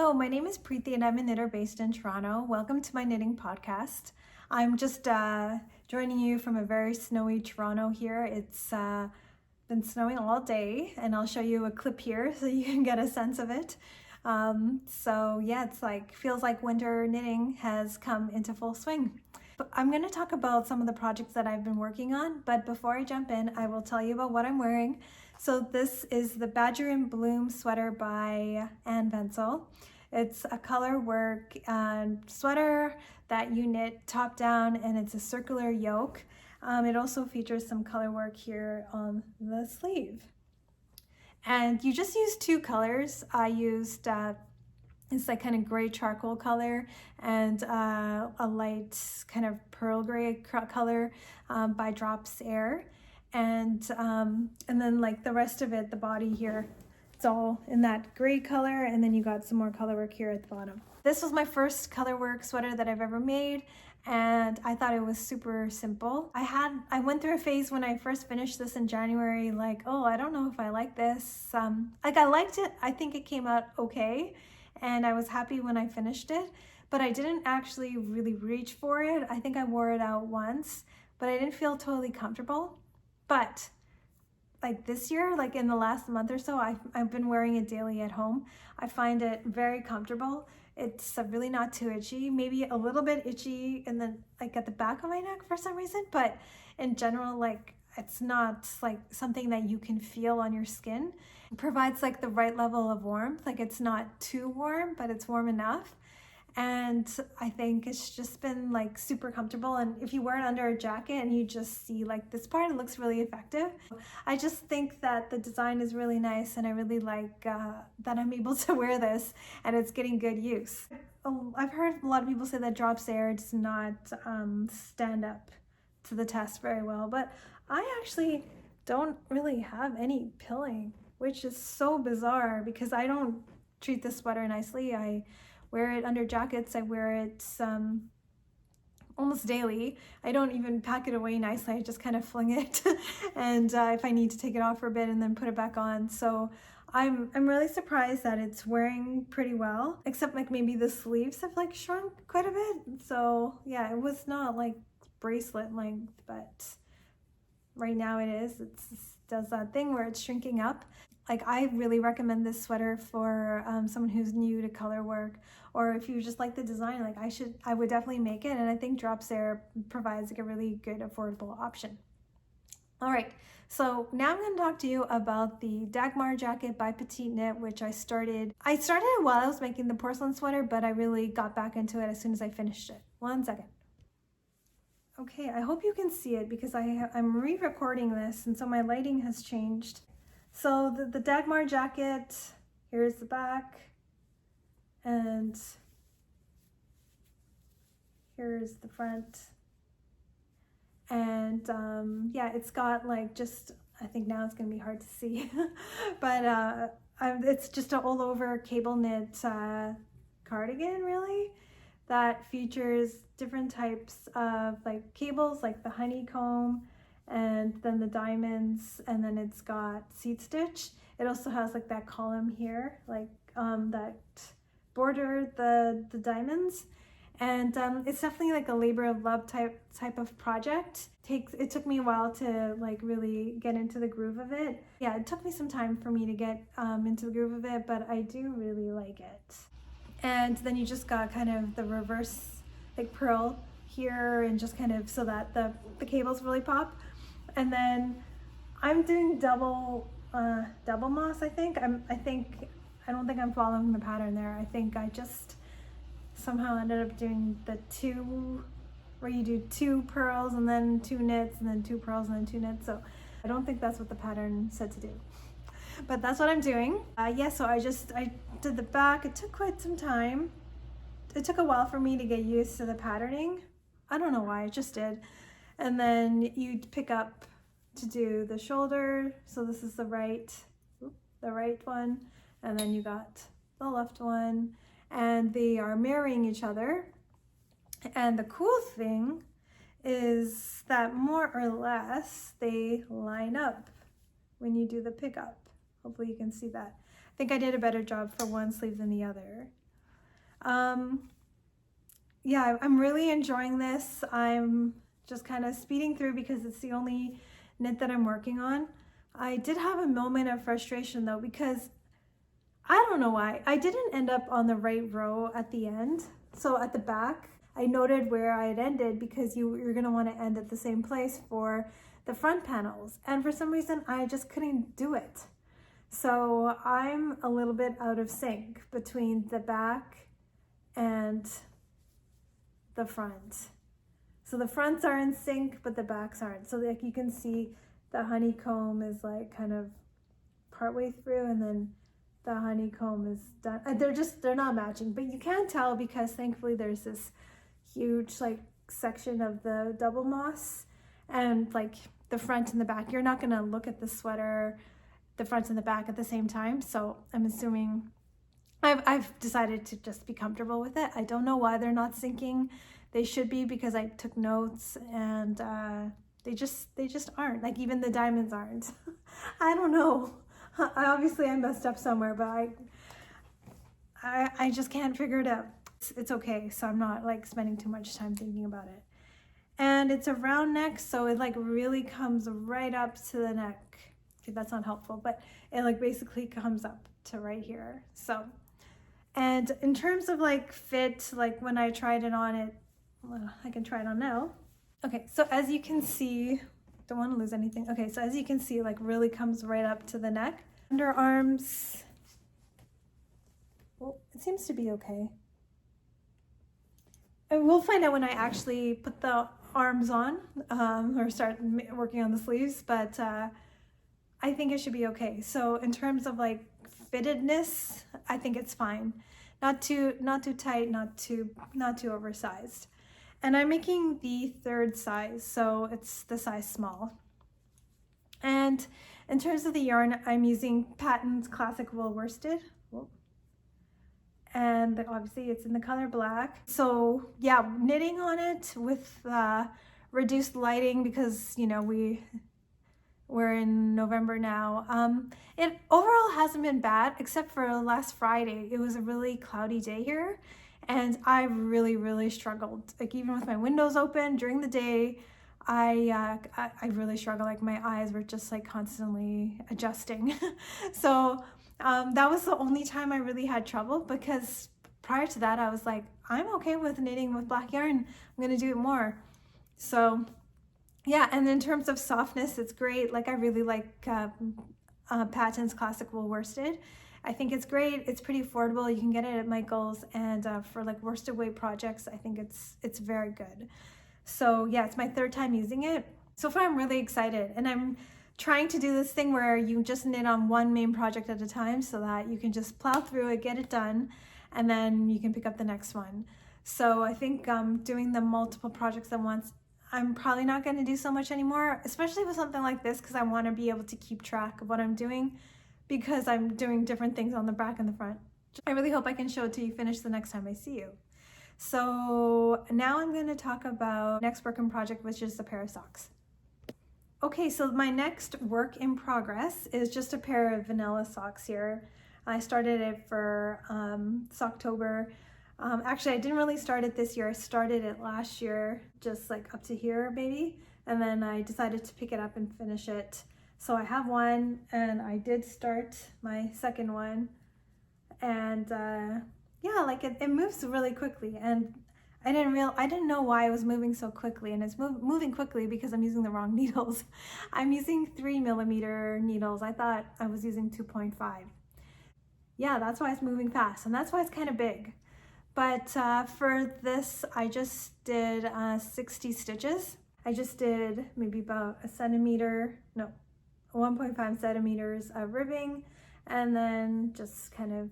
Hello, my name is Preeti and I'm a knitter based in Toronto. Welcome to my knitting podcast. I'm just joining you from a very snowy Toronto here. It's been snowing all day and I'll show you a clip here so you can get a sense of it. So yeah, it's feels like winter knitting has come into full swing. I'm going to talk about some of the projects that I've been working on, but before I jump in, I will tell you about what I'm wearing. So this is the Badger in Bloom sweater by Anne Vensel. It's a color work sweater that you knit top down and it's a circular yoke. It also features some color work here on the sleeve. And you just use two colors. I used it's like kind of gray charcoal color and a light kind of pearl gray color by Drops Air, and then like the rest of it, the body here, it's all in that gray color, and then you got some more color work here at the bottom. This was my first color work sweater that I've ever made, and I thought it was super simple. I went through a phase when I first finished this in January, like, oh, I don't know if I like this. I liked it. I think it came out okay. And I was happy when I finished it, but I didn't actually really reach for it. I think I wore it out once, but I didn't feel totally comfortable. But like this year, like in the last month or so, I've been wearing it daily at home. I find it very comfortable. It's really not too itchy, maybe a little bit itchy and then like at the back of my neck for some reason, but in general, like it's not like something that you can feel on your skin. It provides like the right level of warmth. Like it's not too warm, but it's warm enough. And I think it's just been like super comfortable. And if you wear it under a jacket and you just see like this part, it looks really effective. I just think that the design is really nice and I really like that I'm able to wear this and it's getting good use. I've heard a lot of people say that Drops Air does not stand up to the test very well, but I actually don't really have any pilling, which is so bizarre because I don't treat this sweater nicely. I wear it under jackets. I wear it almost daily. I don't even pack it away nicely. I just kind of fling it and if I need to take it off for a bit and then put it back on. So I'm really surprised that it's wearing pretty well, except like maybe the sleeves have like shrunk quite a bit. So yeah, it was not like bracelet length, but right now it is. It does that thing where it's shrinking up. Like I really recommend this sweater for someone who's new to color work, or if you just like the design, like I would definitely make it. And I think Drops Air provides like a really good affordable option. All right, so now I'm going to talk to you about the Dagmar Jacket by Petite Knit, which I started it while I was making the porcelain sweater, but I really got back into it as soon as I finished it. 1 second. Okay, I hope you can see it because I'm re-recording this and so my lighting has changed. So the Dagmar Jacket, here's the back, and here's the front. And yeah, it's got like just, I think now it's gonna be hard to see, but it's just an all over cable knit cardigan really, that features different types of like cables, like the honeycomb and then the diamonds, and then it's got seat stitch. It also has like that column here, like that border the diamonds, and it's definitely like a labor of love type of project. It took me a while to like really get into the groove of it. Yeah, it took me some time for me to get into the groove of it, but I do really like it. And then you just got kind of the reverse like pearl here, and just kind of so that the cables really pop. And then I'm doing double moss. I don't think I'm following the pattern there. I think I just somehow ended up doing the two, where you do 2 pearls and then 2 knits and then 2 pearls and then 2 knits. So I don't think that's what the pattern said to do, but that's what I'm doing. Yeah, so I did the back. It took quite some time. It took a while for me to get used to the patterning. I don't know why, it just did. And then you pick up to do the shoulder. So this is the right one, and then you got the left one, and they are mirroring each other. And the cool thing is that more or less they line up when you do the pickup. Hopefully you can see that. I think I did a better job for one sleeve than the other. Yeah, I'm really enjoying this. I'm just kind of speeding through because it's the only knit that I'm working on. I did have a moment of frustration though, because I don't know why. I didn't end up on the right row at the end. So at the back, I noted where I had ended because you're gonna wanna end at the same place for the front panels. And for some reason, I just couldn't do it. So I'm a little bit out of sync between the back and the front. So the fronts are in sync, but the backs aren't. So like you can see the honeycomb is like kind of partway through, and then the honeycomb is done. They're not matching, but you can't tell because thankfully there's this huge like section of the double moss, and like the front and the back, you're not gonna look at the sweater, the front and the back at the same time. So I'm assuming I've decided to just be comfortable with it. I don't know why they're not syncing. They should be, because I took notes, and they just aren't. Like even the diamonds aren't. I don't know. Obviously I messed up somewhere, but I just can't figure it out. It's okay, so I'm not like spending too much time thinking about it. And it's a round neck, so it like really comes right up to the neck. Okay, that's not helpful, but it like basically comes up to right here. So, and in terms of like fit, like when I tried it on, well, I can try it on now. Okay, so as you can see, don't want to lose anything. Okay, so as you can see, like really comes right up to the neck. Underarms, well, it seems to be okay. And we'll find out when I actually put the arms on, or start working on the sleeves, but I think it should be okay. So in terms of like fittedness, I think it's fine. Not too tight, not too oversized. And I'm making the third size, so it's the size small. And in terms of the yarn, I'm using Patton's Classic Wool Worsted. And obviously it's in the color black. So yeah, knitting on it with reduced lighting because, you know, we're in November now. It overall hasn't been bad, except for last Friday. It was a really cloudy day here, and I really struggled. Like even with my windows open during the day, I really struggled. Like my eyes were just like constantly adjusting. So that was the only time I really had trouble, because prior to that I was like, I'm okay with knitting with black yarn. I'm gonna do it more. So yeah, and in terms of softness, it's great. Like I really like Patton's Classic Wool Worsted. I think it's great. It's pretty affordable. You can get it at Michael's, and for like worsted weight projects, I think it's very good. So yeah, it's my third time using it. So far I'm really excited, and I'm trying to do this thing where you just knit on one main project at a time so that you can just plow through it, get it done, and then you can pick up the next one. So I think doing the multiple projects at once, I'm probably not going to do so much anymore, especially with something like this, because I want to be able to keep track of what I'm doing, because I'm doing different things on the back and the front. I really hope I can show it to you finished the next time I see you. So now I'm going to talk about next work in project, which is a pair of socks. Okay, so my next work in progress is just a pair of vanilla socks here. I started it for Socktober. Actually, I didn't really start it this year. I started it last year, just like up to here maybe. And then I decided to pick it up and finish it. So I have one, and I did start my second one. And yeah, like it moves really quickly. And I didn't know why it was moving so quickly, and it's moving quickly because I'm using the wrong needles. I'm using 3mm needles. I thought I was using 2.5. Yeah, that's why it's moving fast, and that's why it's kind of big. But for this, I just did 60 stitches. I just did maybe about 1.5 centimeters of ribbing, and then just kind of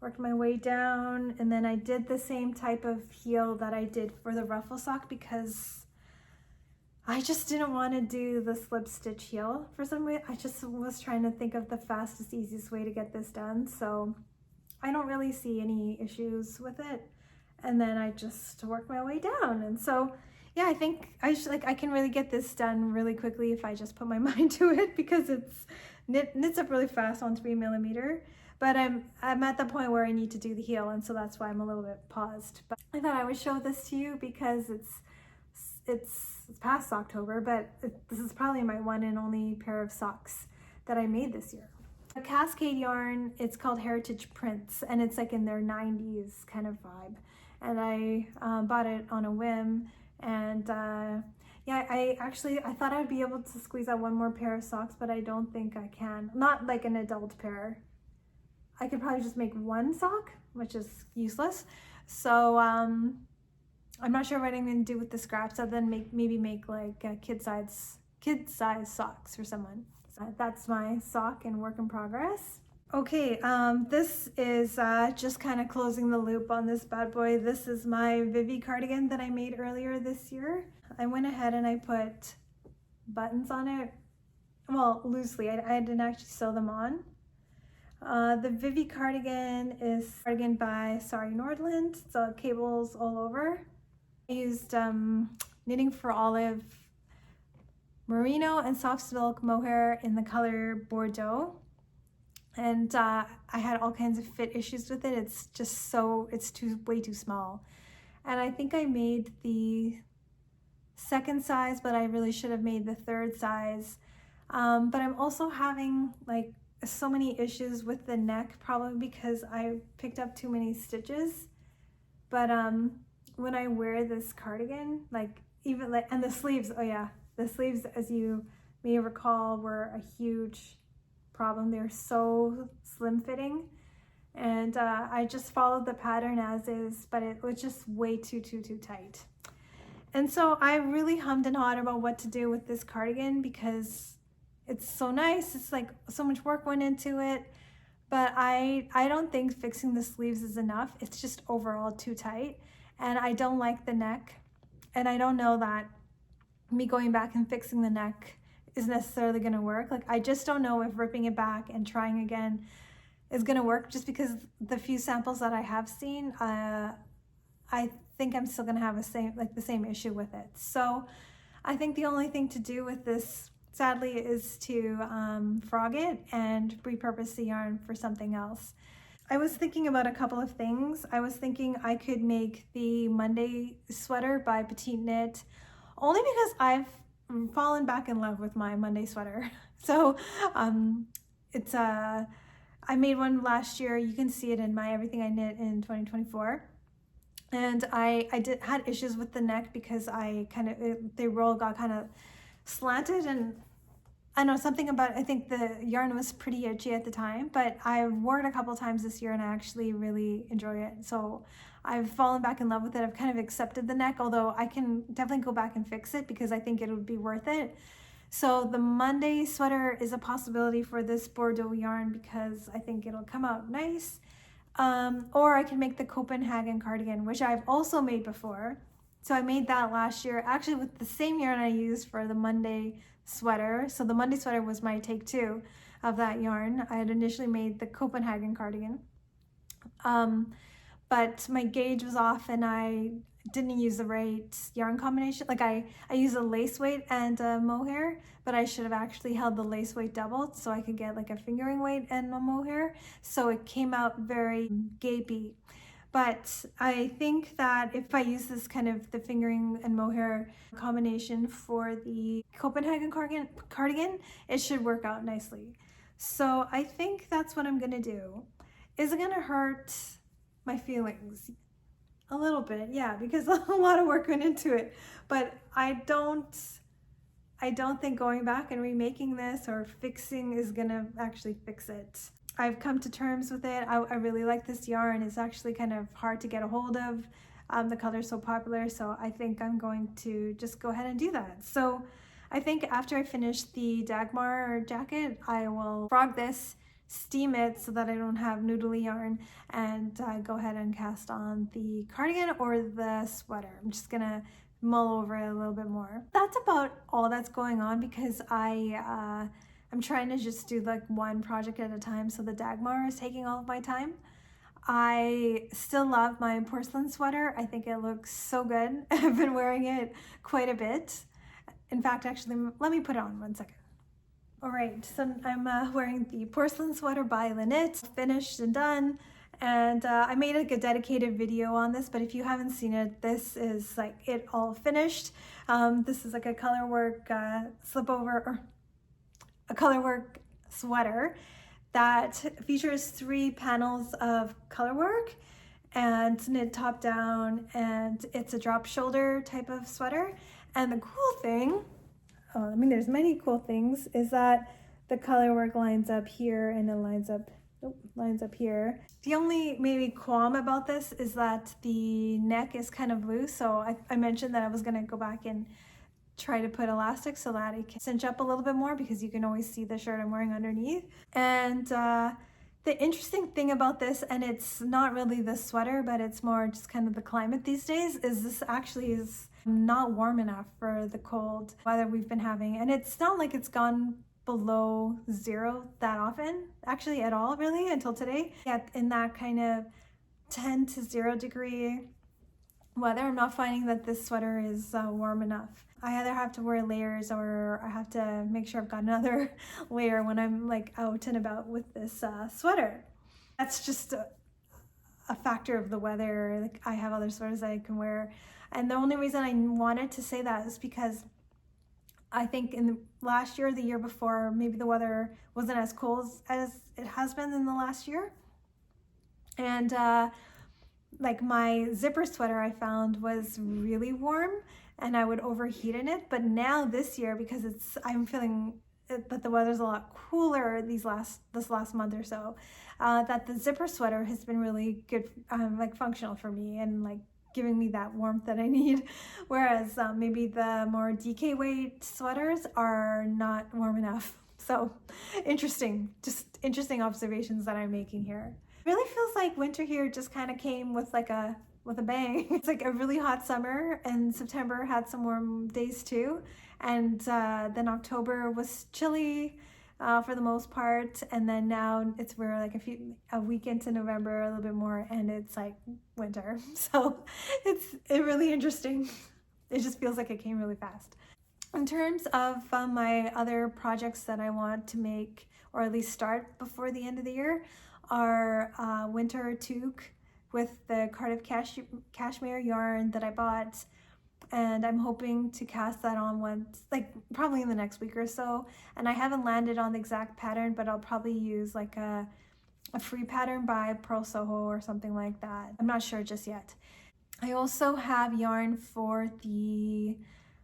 worked my way down. And then I did the same type of heel that I did for the ruffle sock, because I just didn't want to do the slip stitch heel for some reason. I just was trying to think of the fastest, easiest way to get this done. So I don't really see any issues with it. And then I just worked my way down. And so yeah, I think I can really get this done really quickly if I just put my mind to it, because it's knits up really fast on 3mm. but I'm at the point where I need to do the heel, and so that's why I'm a little bit paused. But I thought I would show this to you because it's past October, but this is probably my one and only pair of socks that I made this year. A Cascade yarn, it's called Heritage Prints, and it's like in their 90s kind of vibe. And I bought it on a whim, and yeah, I thought I'd be able to squeeze out one more pair of socks, but I don't think I can. Not like an adult pair. I could probably just make one sock, which is useless. So I'm not sure what I'm gonna do with the scraps other than maybe make like kid size socks for someone. So that's my sock in work in progress. Okay, this is just kind of closing the loop on this bad boy. This is my Vivi cardigan that I made earlier this year. I went ahead and I put buttons on it. Well, loosely, I didn't actually sew them on. The Vivi cardigan is cardigan by Sorry Nordland, so cables all over. I used Knitting for Olive merino and soft silk mohair in the color Bordeaux. And I had all kinds of fit issues with it. It's just way too small. And I think I made the second size, but I really should have made the third size. But I'm also having like so many issues with the neck, probably because I picked up too many stitches. But when I wear this cardigan, and the sleeves, oh yeah, the sleeves, as you may recall, were a huge problem. They're so slim fitting, and I just followed the pattern as is, but it was just way too tight. And so I really hummed and hawed about what to do with this cardigan because it's so nice. It's like so much work went into it, but I don't think fixing the sleeves is enough. It's just overall too tight, and I don't like the neck, and I don't know that me going back and fixing the neck is necessarily going to work. Like, I just don't know if ripping it back and trying again is going to work, just because the few samples that I have seen, I think I'm still going to have the same issue with it. So I think the only thing to do with this, sadly, is to frog it and repurpose the yarn for something else. I was thinking about a couple of things. I was thinking I could make the Monday sweater by Petite Knit, only because I've fallen back in love with my Monday sweater. So I made one last year. You can see it in my Everything I Knit in 2024. And I had issues with the neck because the roll got kind of slanted, and I know something about, I think the yarn was pretty itchy at the time, but I've worn it a couple times this year and I actually really enjoy it. So I've fallen back in love with it. I've kind of accepted the neck, although I can definitely go back and fix it because I think it would be worth it. So the Monday sweater is a possibility for this Bordeaux yarn because I think it'll come out nice. Or I can make the Copenhagen cardigan, which I've also made before. So I made that last year, actually with the same yarn I used for the Monday sweater. So the Monday sweater was my take two of that yarn. I had initially made the Copenhagen cardigan, but my gauge was off and I didn't use the right yarn combination. Like I used a lace weight and a mohair, but I should have actually held the lace weight doubled so I could get like a fingering weight and a mohair. So it came out very gapey. But I think that if I use this kind of the fingering and mohair combination for the Copenhagen cardigan, it should work out nicely. So I think that's what I'm gonna do. Is it gonna hurt my feelings? A little bit, yeah, because a lot of work went into it. But I don't think going back and remaking this or fixing is gonna actually fix it. I've come to terms with it. I really like this yarn. It's actually kind of hard to get a hold of. The color's so popular, so I think I'm going to just go ahead and do that. So I think after I finish the Dagmar jacket, I will frog this, steam it so that I don't have noodly yarn, and go ahead and cast on the cardigan or the sweater. I'm just gonna mull over it a little bit more. That's about all that's going on because I'm trying to just do like one project at a time, so the Dagmar is taking all of my time. I still love my porcelain sweater. I think it looks so good. I've been wearing it quite a bit. In fact, actually, let me put it on one second. All right, so I'm wearing the porcelain sweater by Lynette, finished and done. And I made like a dedicated video on this, but if you haven't seen it, this is like it all finished. This is like a colorwork slipover, or a colorwork sweater that features 3 panels of colorwork and knit top down, and it's a drop shoulder type of sweater. And the cool thing, I mean there's many cool things, is that the colorwork lines up here and it lines up here. The only maybe qualm about this is that the neck is kind of loose, so I mentioned that I was going to go back and try to put elastic so that it can cinch up a little bit more, because you can always see the shirt I'm wearing underneath. And the interesting thing about this, and it's not really the sweater, but it's more just kind of the climate these days, is this actually is not warm enough for the cold weather we've been having. And it's not like it's gone below 0 that often, actually at all, really, until today. Yeah, in that kind of 10 to 0 degree weather, I'm not finding that this sweater is warm enough. I either have to wear layers, or I have to make sure I've got another layer when I'm like out and about with this sweater. That's just a factor of the weather. Like, I have other sweaters I can wear, and the only reason I wanted to say that is because I think in the last year or the year before, maybe the weather wasn't as cold as it has been in the last year. And like my zipper sweater I found was really warm and I would overheat in it. But now this year, because I'm feeling that the weather's a lot cooler this last month or so, that the zipper sweater has been really good, like functional for me, and like giving me that warmth that I need, whereas maybe the more DK weight sweaters are not warm enough. So interesting, just interesting observations that I'm making here. It really feels like winter here just kind of came with a bang. It's like a really hot summer, and September had some warm days too, and then October was chilly for the most part, and then now we're like a week into November, a little bit more, and it's like winter. So it's really interesting. It just feels like it came really fast. In terms of my other projects that I want to make, or at least start before the end of the year, are winter toque with the Cardiff cashmere yarn that I bought, and I'm hoping to cast that on once, like probably in the next week or so. And I haven't landed on the exact pattern, but I'll probably use like a free pattern by Pearl Soho or something like that. I'm not sure just yet. I also have yarn for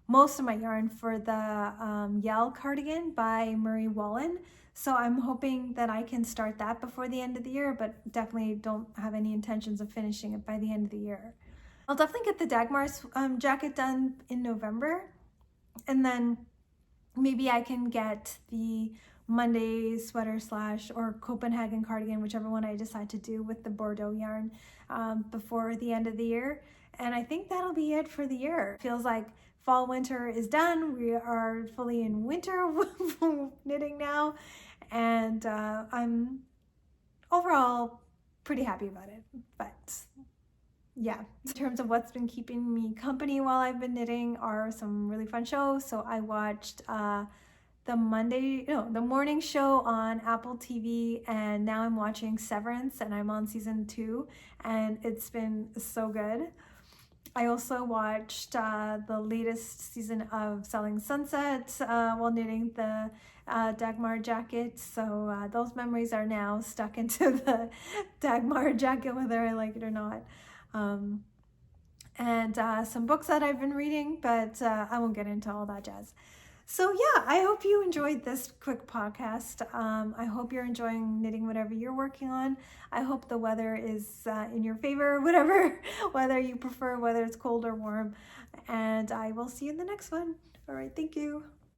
most of my yarn for the Yell cardigan by Murray Wallen. So I'm hoping that I can start that before the end of the year, but definitely don't have any intentions of finishing it by the end of the year. I'll definitely get the Dagmar jacket done in November, and then maybe I can get the Monday sweater / or Copenhagen cardigan, whichever one I decide to do, with the Bordeaux yarn before the end of the year. And I think that'll be it for the year. It feels like fall winter is done. We are fully in winter knitting now, and I'm overall pretty happy about it. But yeah, in terms of what's been keeping me company while I've been knitting are some really fun shows. So I watched the morning show on Apple TV, and now I'm watching Severance, and I'm on season 2, and it's been so good. I also watched the latest season of Selling Sunset while knitting the Dagmar Jacket. So those memories are now stuck into the Dagmar Jacket, whether I like it or not. And some books that I've been reading, but I won't get into all that jazz. So yeah, I hope you enjoyed this quick podcast. I hope you're enjoying knitting whatever you're working on. I hope the weather is in your favor, whatever weather you prefer, whether it's cold or warm. And I will see you in the next one. All right, thank you.